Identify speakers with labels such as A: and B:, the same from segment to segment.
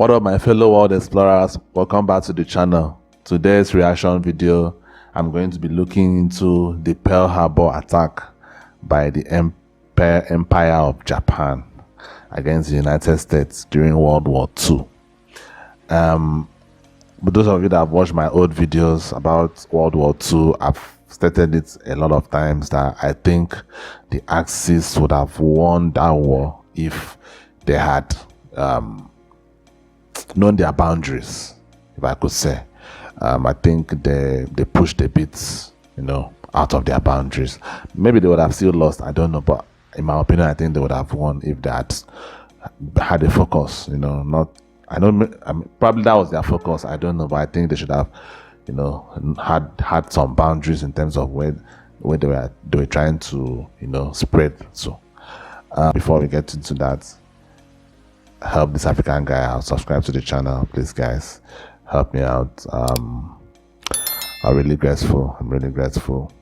A: What up, my fellow world explorers? Welcome back to the channel. Today's reaction video, I'm going to be looking into the Pearl Harbor attack by the Empire of Japan against the United States during World War II. But those of you that have watched my old videos about World War II, I've stated it a lot of times that I think the Axis would have won that war if they had known their boundaries, if I could say. I think they pushed a bit, out of their boundaries. Maybe they would have still lost, I don't know, but in my opinion, I think they would have won if they had a focus, probably that was their focus, I don't know, but I think they should have, had some boundaries in terms of where they were trying to, spread. So before we get into that, help this African guy out, subscribe to the channel, please, guys, help me out. I'm really grateful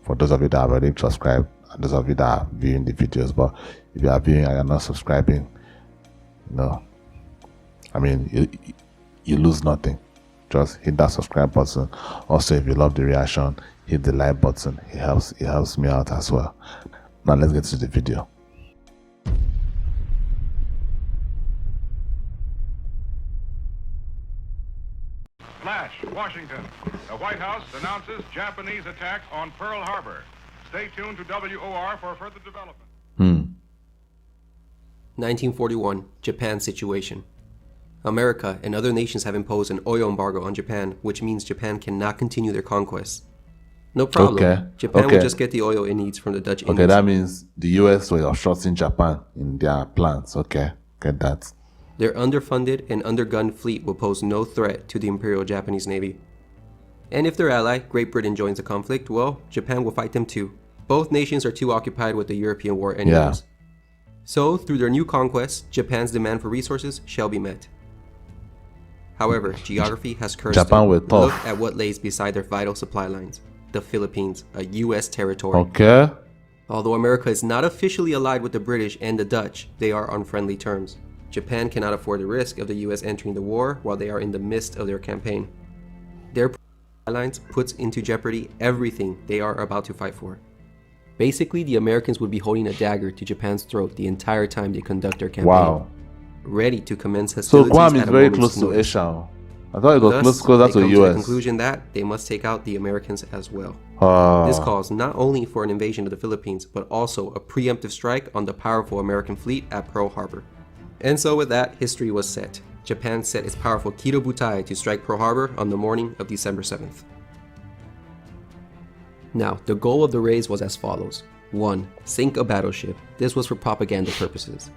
A: for those of you that are already subscribed and those of you that are viewing the videos. But if you are viewing and you're not subscribing, you lose nothing. Just hit that subscribe button. Also, if you love the reaction, hit the like button. It helps me out as well. Now let's get to the video.
B: Flash, Washington. The White House announces Japanese attack on Pearl Harbor. Stay tuned to WOR for further development.
C: 1941, Japan situation. America and other nations have imposed an oil embargo on Japan, which means Japan cannot continue their conquests. No problem.
A: Okay.
C: Japan will just get the oil it needs from the Dutch Indies.
A: Okay, that means the US were obstructing Japan in their plans. Okay, get that.
C: Their underfunded and undergunned fleet will pose no threat to the Imperial Japanese Navy. And if their ally, Great Britain, joins the conflict, well, Japan will fight them too. Both nations are too occupied with the European war anyways.
A: Yeah.
C: So, through their new conquests, Japan's demand for resources shall be met. However, geography has cursed
A: Japan
C: them.
A: will tough.
C: Look at what lays beside their vital supply lines. The Philippines, a US territory.
A: Okay.
C: Although America is not officially allied with the British and the Dutch, they are on friendly terms. Japan cannot afford the risk of the US entering the war while they are in the midst of their campaign. Their alliance puts into jeopardy everything they are about to fight for. Basically, the Americans would be holding a dagger to Japan's throat the entire time they conduct their campaign.
A: Wow.
C: Ready to commence
A: So
C: hostilities
A: Guam is
C: at a
A: very
C: moment's
A: close to
C: notice.
A: Asia. I thought it was
C: Thus,
A: closer
C: they
A: to
C: come
A: the
C: to the
A: US.
C: conclusion that they must take out the Americans as well. This
A: Ah.
C: calls not only for an invasion of the Philippines, but also a preemptive strike on the powerful American fleet at Pearl Harbor. And so with that, history was set. Japan set its powerful Kido Butai to strike Pearl Harbor on the morning of December 7th. Now, the goal of the raids was as follows. 1. Sink a battleship. This was for propaganda purposes.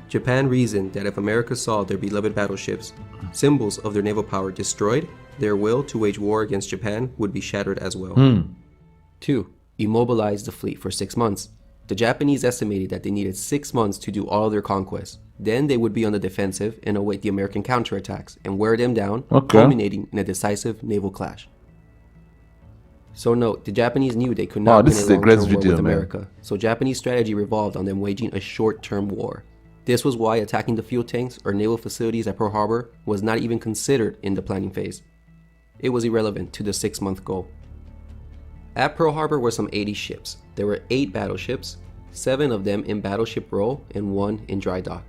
C: Japan reasoned that if America saw their beloved battleships, symbols of their naval power, destroyed, their will to wage war against Japan would be shattered as well. 2. Immobilize the fleet for 6 months. The Japanese estimated that they needed 6 months to do all of their conquests. Then they would be on the defensive and await the American counterattacks and wear them down, culminating in a decisive naval clash. So note, the Japanese knew they could not win a long-term war with America, so Japanese strategy revolved on them waging a short-term war. This was why attacking the fuel tanks or naval facilities at Pearl Harbor was not even considered in the planning phase. It was irrelevant to the 6-month goal. At Pearl Harbor were some 80 ships. There were 8 battleships, 7 of them in battleship role and 1 in dry dock.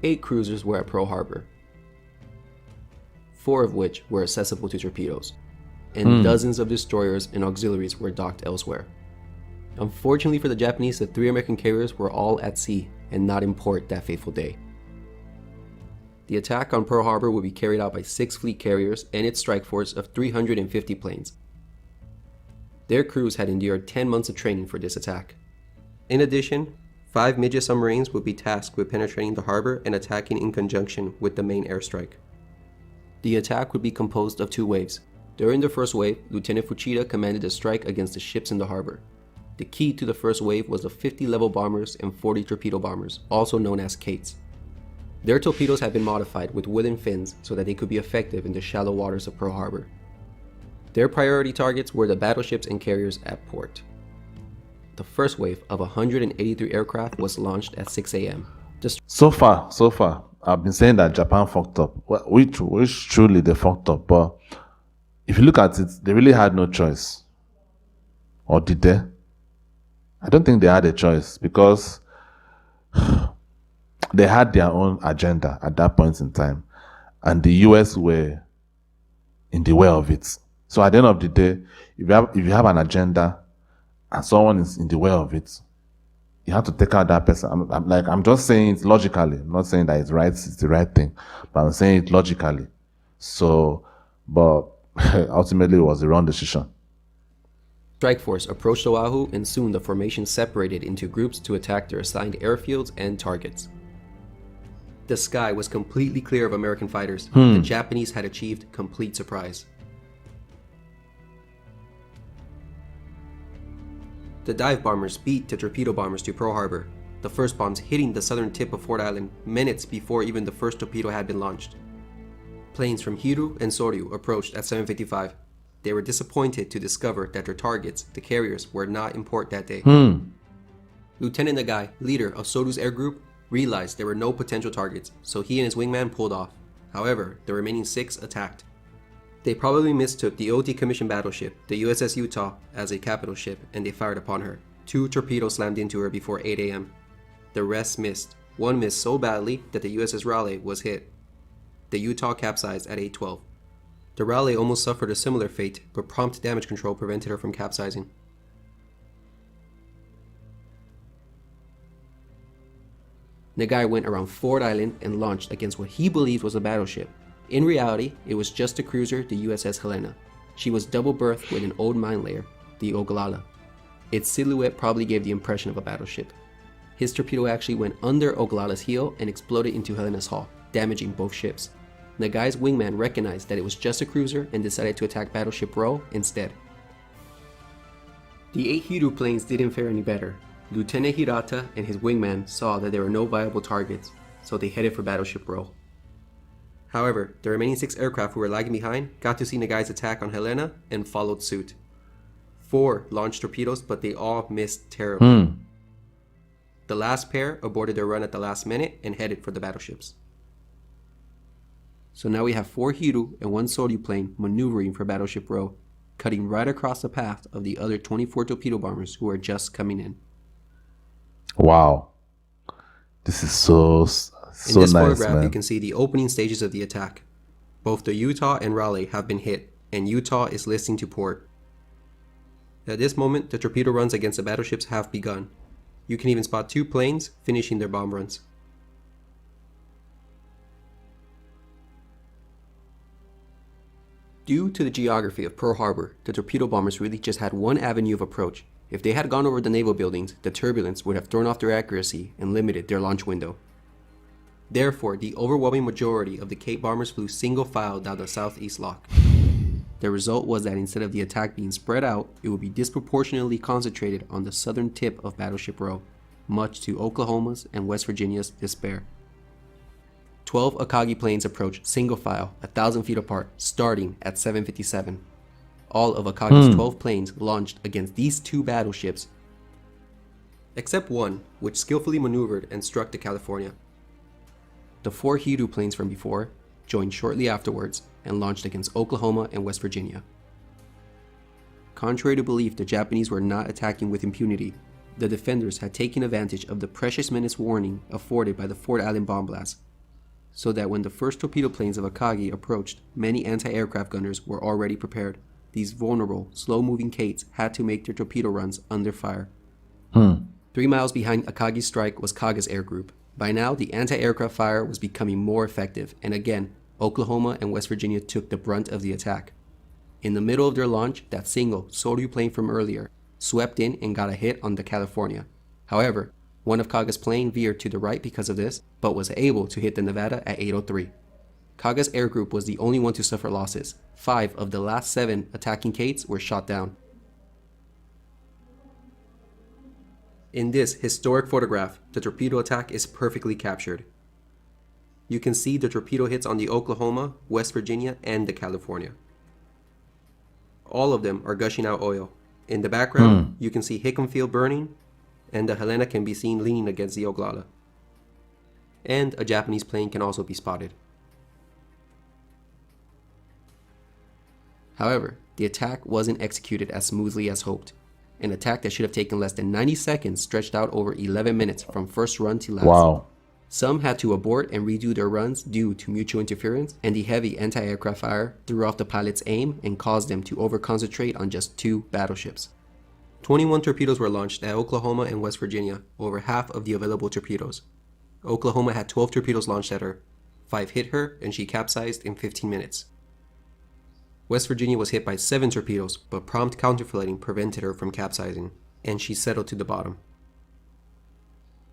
C: 8 cruisers were at Pearl Harbor, 4 of which were accessible to torpedoes, and dozens of destroyers and auxiliaries were docked elsewhere. Unfortunately for the Japanese, the 3 American carriers were all at sea and not in port that fateful day. The attack on Pearl Harbor would be carried out by 6 fleet carriers and its strike force of 350 planes. Their crews had endured 10 months of training for this attack. In addition, 5 midget submarines would be tasked with penetrating the harbor and attacking in conjunction with the main airstrike. The attack would be composed of 2 waves. During the first wave, Lieutenant Fuchida commanded a strike against the ships in the harbor. The key to the first wave was the 50 level bombers and 40 torpedo bombers, also known as Kates. Their torpedoes had been modified with wooden fins so that they could be effective in the shallow waters of Pearl Harbor. Their priority targets were the battleships and carriers at port. The first wave of 183 aircraft was launched at 6 a.m.
A: So far, I've been saying that Japan fucked up, which truly they fucked up. But if you look at it, they really had no choice, or did they? I don't think they had a choice because they had their own agenda at that point in time, and the US were in the way of it. So at the end of the day, if you have an agenda and someone is in the way of it, you have to take out that person. I'm just saying it logically. I'm not saying that it's the right thing, but I'm saying it logically. So, but ultimately it was the wrong decision.
C: Strike Force approached Oahu, and soon the formation separated into groups to attack their assigned airfields and targets. The sky was completely clear of American fighters. The Japanese had achieved complete surprise. The dive bombers beat the torpedo bombers to Pearl Harbor, the first bombs hitting the southern tip of Ford Island minutes before even the first torpedo had been launched. Planes from Hiru and Soryu approached at 7:55. They were disappointed to discover that their targets, the carriers, were not in port that day. Lieutenant Nagai, leader of Soryu's air group, realized there were no potential targets, so he and his wingman pulled off. However, the remaining 6 attacked. They probably mistook the old decommissioned battleship, the USS Utah, as a capital ship, and they fired upon her. 2 torpedoes slammed into her before 8 a.m. The rest missed. One missed so badly that the USS Raleigh was hit. The Utah capsized at 8:12. The Raleigh almost suffered a similar fate, but prompt damage control prevented her from capsizing. Nagai went around Ford Island and launched against what he believed was a battleship. In reality, it was just a cruiser, the USS Helena. She was double-berthed with an old mine layer, the Oglala. Its silhouette probably gave the impression of a battleship. His torpedo actually went under Oglala's heel and exploded into Helena's hull, damaging both ships. Nagai's wingman recognized that it was just a cruiser and decided to attack Battleship Row instead. The 8 Hiru planes didn't fare any better. Lieutenant Hirata and his wingman saw that there were no viable targets, so they headed for Battleship Row. However, the remaining 6 aircraft who were lagging behind got to see Nagai's attack on Helena and followed suit. 4 launched torpedoes, but they all missed terribly. The last pair aborted their run at the last minute and headed for the battleships. So now we have 4 Hiru and 1 Soryu plane maneuvering for Battleship Row, cutting right across the path of the other 24 torpedo bombers who are just coming in.
A: Wow. This is so
C: in this
A: nice,
C: photograph,
A: man.
C: you can see the opening stages of the attack. Both the Utah and Raleigh have been hit, and Utah is listing to port. At this moment, the torpedo runs against the battleships have begun. You can even spot 2 planes finishing their bomb runs. Due to the geography of Pearl Harbor, the torpedo bombers really just had one avenue of approach. If they had gone over the naval buildings, the turbulence would have thrown off their accuracy and limited their launch window. Therefore, the overwhelming majority of the Cape bombers flew single file down the southeast lock. The result was that instead of the attack being spread out, it would be disproportionately concentrated on the southern tip of Battleship Row, much to Oklahoma's and West Virginia's despair. 12 Akagi planes approached single file, 1,000 feet apart, starting at 7:57. All of Akagi's 12 planes launched against these 2 battleships, except one, which skillfully maneuvered and struck the California. The 4 Hiru planes from before joined shortly afterwards and launched against Oklahoma and West Virginia. Contrary to belief, the Japanese were not attacking with impunity. The defenders had taken advantage of the precious minutes warning afforded by the Ford Island bomb blast, so that when the first torpedo planes of Akagi approached, many anti-aircraft gunners were already prepared. These vulnerable, slow-moving Kates had to make their torpedo runs under fire. 3 miles behind Akagi's strike was Kaga's air group. By now, the anti-aircraft fire was becoming more effective, and again, Oklahoma and West Virginia took the brunt of the attack. In the middle of their launch, that single Soryu plane from earlier swept in and got a hit on the California. However, one of Kaga's plane veered to the right because of this, but was able to hit the Nevada at 8:03. Kaga's air group was the only one to suffer losses. 5 of the last 7 attacking Kates were shot down. In this historic photograph, the torpedo attack is perfectly captured. You can see the torpedo hits on the Oklahoma, West Virginia, and the California. All of them are gushing out oil. In the background, you can see Hickam Field burning, and the Helena can be seen leaning against the Oglala. and a Japanese plane can also be spotted. However, the attack wasn't executed as smoothly as hoped. An attack that should have taken less than 90 seconds stretched out over 11 minutes from first run to last.
A: Wow.
C: Some had to abort and redo their runs due to mutual interference, and the heavy anti-aircraft fire threw off the pilot's aim and caused them to over-concentrate on just 2 battleships. 21 torpedoes were launched at Oklahoma and West Virginia, over half of the available torpedoes. Oklahoma had 12 torpedoes launched at her. 5 hit her, and she capsized in 15 minutes. West Virginia was hit by 7 torpedoes, but prompt counterflooding prevented her from capsizing, and she settled to the bottom.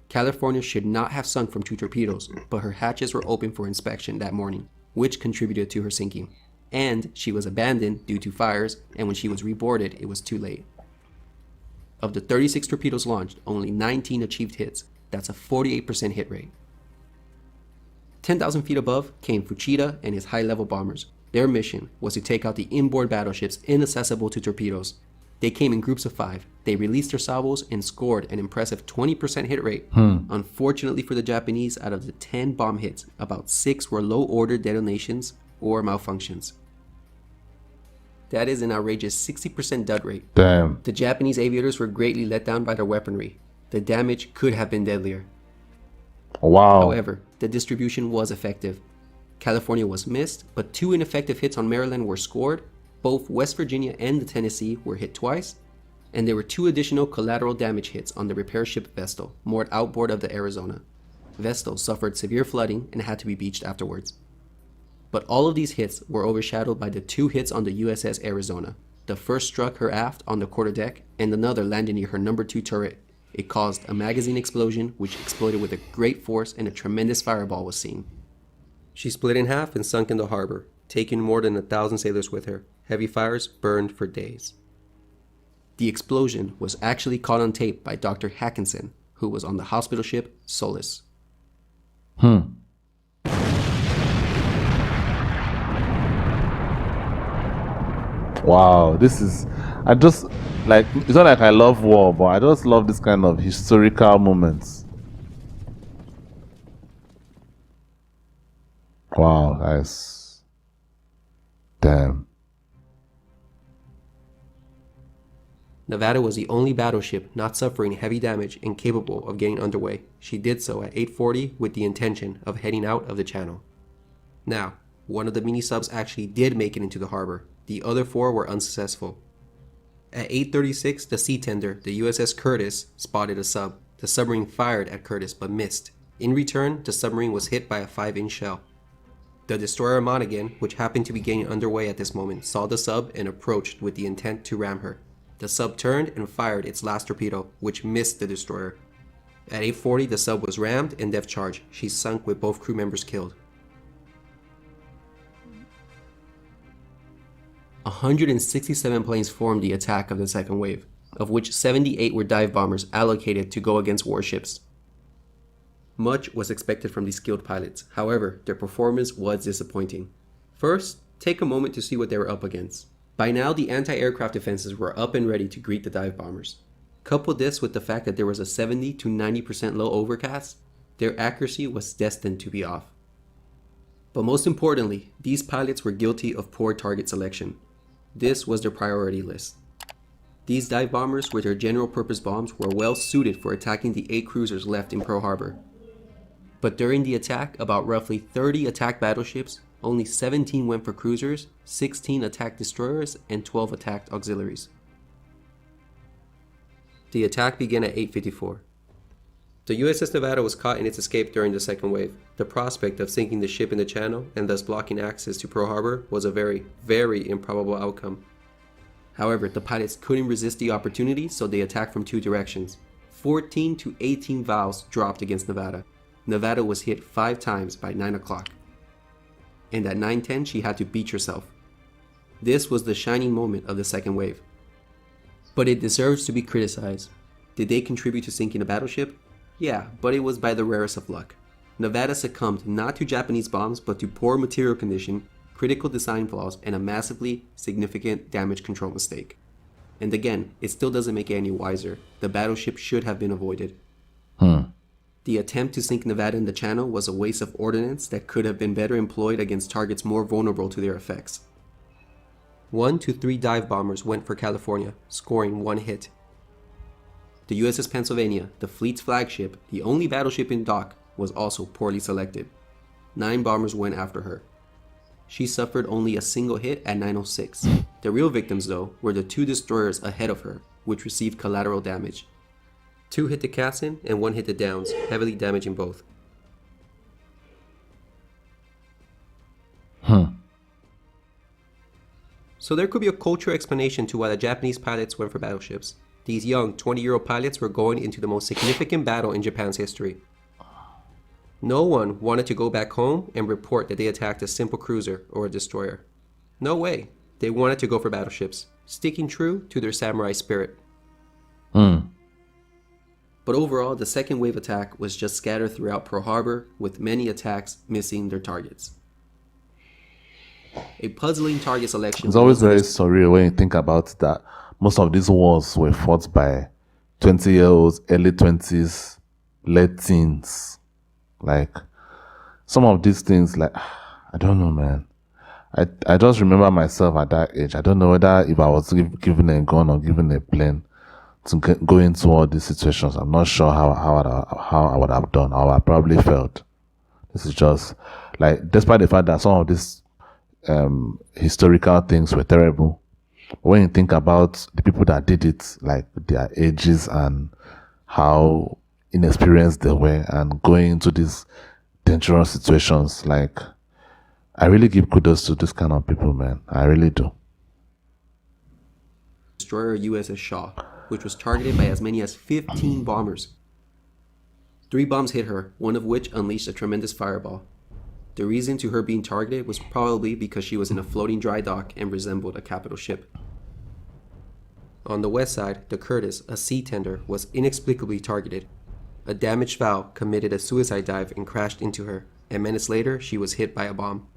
C: California should not have sunk from 2 torpedoes, but her hatches were open for inspection that morning, which contributed to her sinking. And she was abandoned due to fires, and when she was reboarded, it was too late. Of the 36 torpedoes launched, only 19 achieved hits. That's a 48% hit rate. 10,000 feet above came Fuchida and his high-level bombers. Their mission was to take out the inboard battleships inaccessible to torpedoes. They came in groups of 5. They released their salvos and scored an impressive 20% hit rate. Unfortunately for the Japanese, out of the 10 bomb hits, about 6 were low-order detonations or malfunctions. That is an outrageous 60% dud rate.
A: Damn.
C: The Japanese aviators were greatly let down by their weaponry. The damage could have been deadlier.
A: Wow.
C: However, the distribution was effective. California was missed, but 2 ineffective hits on Maryland were scored. Both West Virginia and the Tennessee were hit twice, and there were 2 additional collateral damage hits on the repair ship Vestal, moored outboard of the Arizona. Vestal suffered severe flooding and had to be beached afterwards. But all of these hits were overshadowed by the 2 hits on the USS Arizona. The first struck her aft on the quarterdeck, and another landed near her number 2 turret. It caused a magazine explosion, which exploded with a great force, and a tremendous fireball was seen. She split in half and sunk in the harbor, taking more than 1,000 sailors with her. Heavy fires burned for days. The explosion was actually caught on tape by Dr. Hackinson, who was on the hospital ship Solace.
A: Wow, this is, I just, like, it's not like I love war, but I just love this kind of historical moments. Wow, guys. Damn.
C: Nevada was the only battleship not suffering heavy damage and capable of getting underway. She did so at 8:40 with the intention of heading out of the channel. Now, one of the mini-subs actually did make it into the harbor. The other 4 were unsuccessful. At 8:36, the sea tender, the USS Curtis, spotted a sub. The submarine fired at Curtis but missed. In return, the submarine was hit by a 5-inch shell. The destroyer Monaghan, which happened to be getting underway at this moment, saw the sub and approached with the intent to ram her. The sub turned and fired its last torpedo, which missed the destroyer. At 8:40, the sub was rammed and depth charged. She sunk with both crew members killed. 167 planes formed the attack of the second wave, of which 78 were dive bombers allocated to go against warships. Much was expected from these skilled pilots. However, their performance was disappointing. First, take a moment to see what they were up against. By now, the anti-aircraft defenses were up and ready to greet the dive bombers. Couple this with the fact that there was a 70 to 90% low overcast, their accuracy was destined to be off. But most importantly, these pilots were guilty of poor target selection. This was their priority list. These dive bombers with their general purpose bombs were well suited for attacking the 8 cruisers left in Pearl Harbor. But during the attack, about roughly 30 attacked battleships, only 17 went for cruisers, 16 attacked destroyers, and 12 attacked auxiliaries. The attack began at 8:54. The USS Nevada was caught in its escape during the second wave. The prospect of sinking the ship in the channel and thus blocking access to Pearl Harbor was a very, very improbable outcome. However, the pilots couldn't resist the opportunity, so they attacked from 2 directions. 14 to 18 valves dropped against Nevada. Nevada was hit 5 times by 9 o'clock. And at 9:10, she had to beach herself. This was the shining moment of the second wave. But it deserves to be criticized. Did they contribute to sinking a battleship? Yeah, but it was by the rarest of luck. Nevada succumbed not to Japanese bombs, but to poor material condition, critical design flaws, and a massively significant damage control mistake. And again, it still doesn't make it any wiser. The battleship should have been avoided. The attempt to sink Nevada in the channel was a waste of ordnance that could have been better employed against targets more vulnerable to their effects. 1 to 3 dive bombers went for California, scoring 1 hit. The USS Pennsylvania, the fleet's flagship, the only battleship in dock, was also poorly selected. 9 bombers went after her. She suffered only a single hit at 9:06. The real victims, though, were the 2 destroyers ahead of her, which received collateral damage. 2 hit the Cassin and 1 hit the Downs, heavily damaging both. So there could be a cultural explanation to why the Japanese pilots went for battleships. These young 20-year-old pilots were going into the most significant battle in Japan's history. No one wanted to go back home and report that they attacked a simple cruiser or a destroyer. No way. They wanted to go for battleships, sticking true to their samurai spirit. But overall, the second wave attack was just scattered throughout Pearl Harbor, with many attacks missing their targets. A puzzling target selection.
A: It's always very surreal when you think about that. Most of these wars were fought by 20-year-olds, early 20s, late teens. Like, some of these things, like, I don't know, man. I just remember myself at that age. I don't know whether if I was given a gun or given a plane to go into all these situations. I'm not sure how I would have done. I would have probably failed. This is just, like, despite the fact that some of these historical things were terrible, when you think about the people that did it, like their ages and how inexperienced they were and going into these dangerous situations, like, I really give kudos to this kind of people, man. I really do.
C: Destroyer USS Shaw, which was targeted by as many as 15 bombers. 3 bombs hit her, one of which unleashed a tremendous fireball. The reason to her being targeted was probably because she was in a floating dry dock and resembled a capital ship. On the west side, the Curtis, a sea tender, was inexplicably targeted. A damaged FAL committed a suicide dive and crashed into her, and minutes later she was hit by a bomb.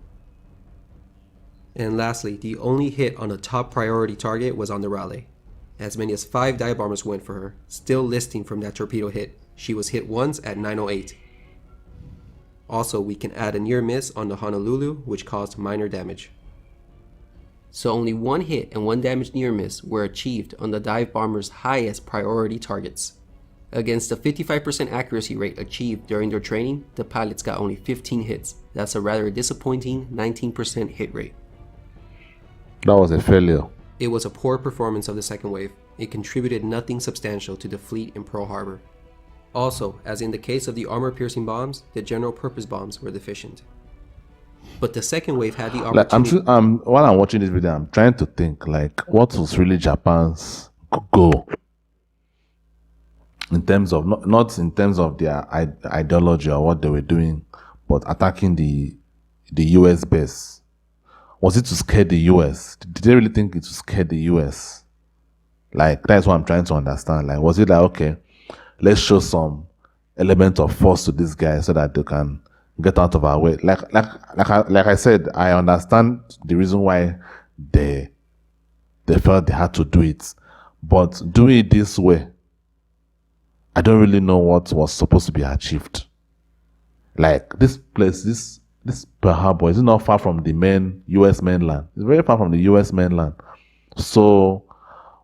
C: And lastly, the only hit on a top priority target was on the Raleigh. As many as 5 dive bombers went for her, still listing from that torpedo hit. She was hit once at 9:08. Also, we can add a near miss on the Honolulu, which caused minor damage. So only 1 hit and 1 damaged near miss were achieved on the dive bomber's highest priority targets. Against the 55% accuracy rate achieved during their training, the pilots got only 15 hits. That's a rather disappointing 19% hit rate.
A: That was a failure.
C: It was a poor performance of the second wave. It contributed nothing substantial to the fleet in Pearl Harbor. Also, as in the case of the armor-piercing bombs, the general-purpose bombs were deficient. But the second wave had the opportunity...
A: While I'm watching this video, I'm trying to think, like, what was really Japan's goal? In terms of, not in terms of their ideology or what they were doing, but attacking the US base. Was it to scare the US? Did they really think it would scare the US? Like, that's what I'm trying to understand. Like, was it like, okay, let's show some element of force to this guy so that they can get out of our way. Like I said, I understand the reason why they felt they had to do it, but doing it this way, I don't really know what was supposed to be achieved. Like, this place, this Pearl Harbor, is not far from the main US mainland. It's very far from the US mainland. So,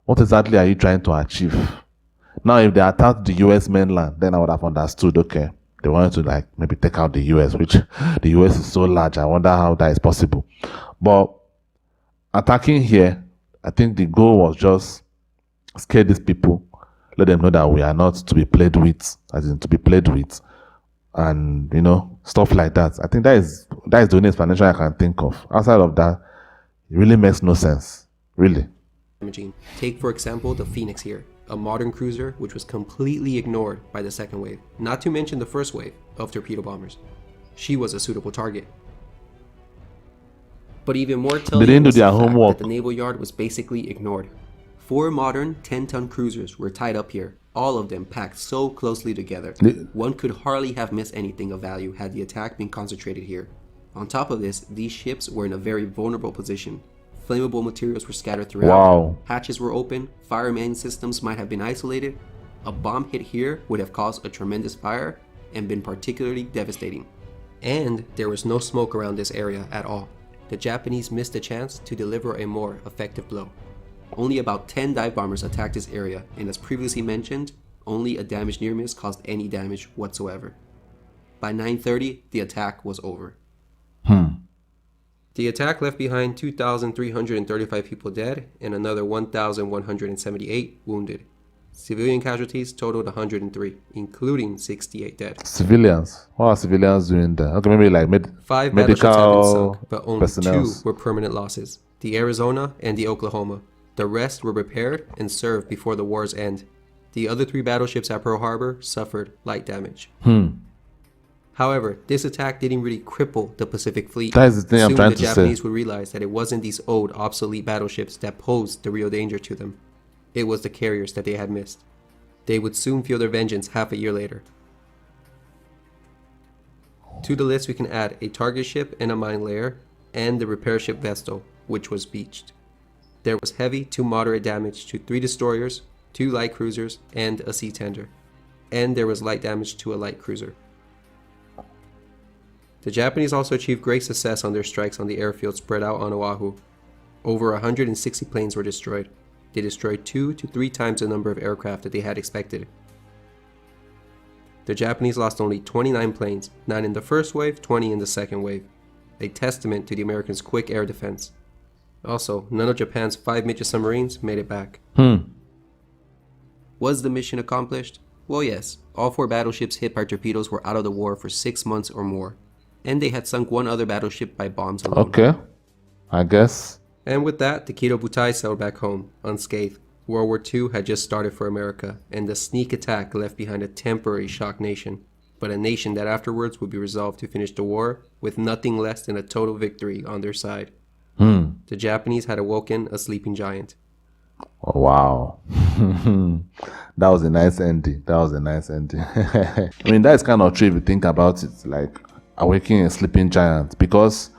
A: what exactly are you trying to achieve? Now, if they attacked the US mainland, then I would have understood, okay, they wanted to, like, maybe take out the US, which the US is so large. I wonder how that is possible. But attacking here, I think the goal was just scare these people, let them know that we are not to be played with, as in to be played with, and, you know, stuff like that. I think that is the only explanation I can think of. Outside of that, it really makes no sense, really.
C: Take, for example, the Phoenix here, a modern cruiser which was completely ignored by the second wave, not to mention the first wave of torpedo bombers. She was a suitable target. But even more telling was the fact that the naval yard was basically ignored. 4 modern 10-ton cruisers were tied up here, all of them packed so closely together. One could hardly have missed anything of value had the attack been concentrated here. On top of this, these ships were in a very vulnerable position. Flammable materials were scattered throughout, hatches were open, fire main systems might have been isolated, a bomb hit here would have caused a tremendous fire, and been particularly devastating. And there was no smoke around this area at all. The Japanese missed a chance to deliver a more effective blow. Only about 10 dive bombers attacked this area, and as previously mentioned, only a damaged near miss caused any damage whatsoever. By 9:30, the attack was over. The attack left behind 2,335 people dead and another 1,178 wounded. Civilian casualties totaled 103, including 68 dead.
A: Civilians? What are civilians doing there? Okay, maybe like
C: 5 battleships have been
A: medical
C: sunk, but only
A: personnel.
C: 2 were permanent losses. The Arizona and the Oklahoma. The rest were repaired and served before the war's end. The other 3 battleships at Pearl Harbor suffered light damage. However, this attack didn't really cripple the Pacific Fleet.
A: That is the thing I'm
C: Soon
A: trying
C: the
A: to
C: Japanese
A: say.
C: would realize that it wasn't these old, obsolete battleships that posed the real danger to them. It was the carriers that they had missed. They would soon feel their vengeance half a year later. To the list we can add a target ship and a mine layer, and the repair ship Vestal, which was beached. There was heavy to moderate damage to 3 destroyers, 2 light cruisers, and a sea tender. And there was light damage to a light cruiser. The Japanese also achieved great success on their strikes on the airfield spread out on Oahu. Over 160 planes were destroyed. They destroyed 2 to 3 times the number of aircraft that they had expected. The Japanese lost only 29 planes, 9 in the first wave, 20 in the second wave. A testament to the Americans' quick air defense. Also, none of Japan's 5 midget submarines made it back. Was the mission accomplished? Well, yes. All 4 battleships hit by torpedoes were out of the war for 6 months or more. And they had sunk 1 other battleship by bombs alone.
A: Okay, I guess.
C: And with that, the Kido Butai sailed back home, unscathed. World War II had just started for America, and the sneak attack left behind a temporary shocked nation, but a nation that afterwards would be resolved to finish the war with nothing less than a total victory on their side. The Japanese had awoken a sleeping giant.
A: Oh, wow. That was a nice ending. I mean, that's kind of true if you think about it, like awakening a sleeping giant, because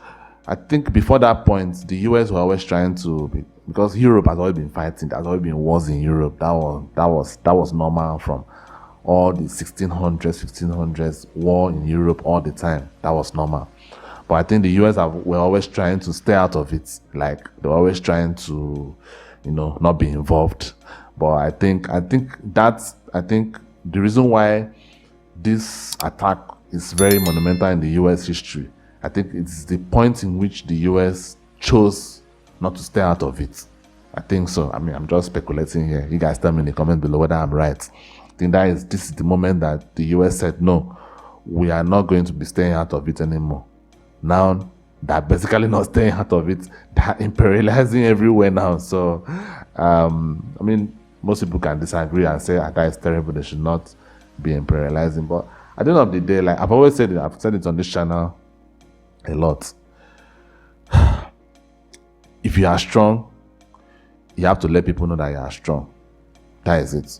A: I think before that point, the US were always trying to, because Europe has always been fighting, there's always been wars in Europe. That was normal from all the 1500s, war in Europe all the time. That was normal. But I think the US were always trying to stay out of it. Like they were always trying to, not be involved. But I think the reason why this attack is very monumental in the US history. I think it's the point in which the US chose not to stay out of it. I think so. I mean, I'm just speculating here. You guys tell me in the comment below whether I'm right. I think this is the moment that the US said, no, we are not going to be staying out of it anymore. Now, they're basically not staying out of it. They're imperializing everywhere now. So, I mean, most people can disagree and say that is terrible. They should not be imperializing. But at the end of the day, like I've always said it, I've said it on this channel a lot. If you are strong, you have to let people know that you are strong. That is it.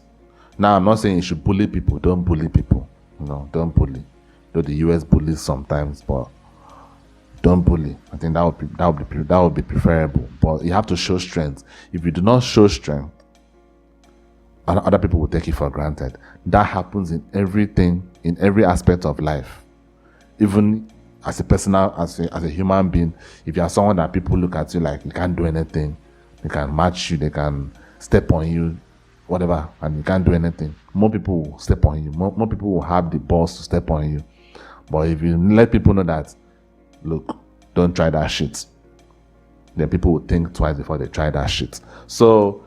A: Now, I'm not saying you should bully people. Don't bully people. Don't bully. Though the US bullies sometimes, but don't bully. I think that would be preferable. But you have to show strength. If you do not show strength, other people will take it for granted. That happens in everything, in every aspect of life. Even as a human being, if you are someone that people look at you like you can't do anything, they can match you, they can step on you, whatever, and you can't do anything, more people will step on you. More people will have the balls to step on you. But if you let people know that, look, don't try that shit, then people will think twice before they try that shit. So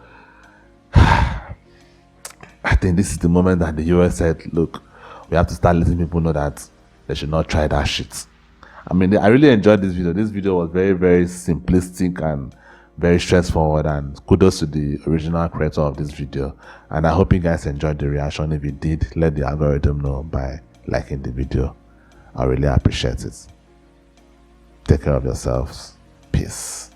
A: I think this is the moment that the US said, look, we have to start letting people know that they should not try that shit. I mean, I really enjoyed this video. This video was very, very simplistic and very straightforward, and kudos to the original creator of this video. And I hope you guys enjoyed the reaction. If you did, let the algorithm know by liking the video. I really appreciate it. Take care of yourselves. Peace.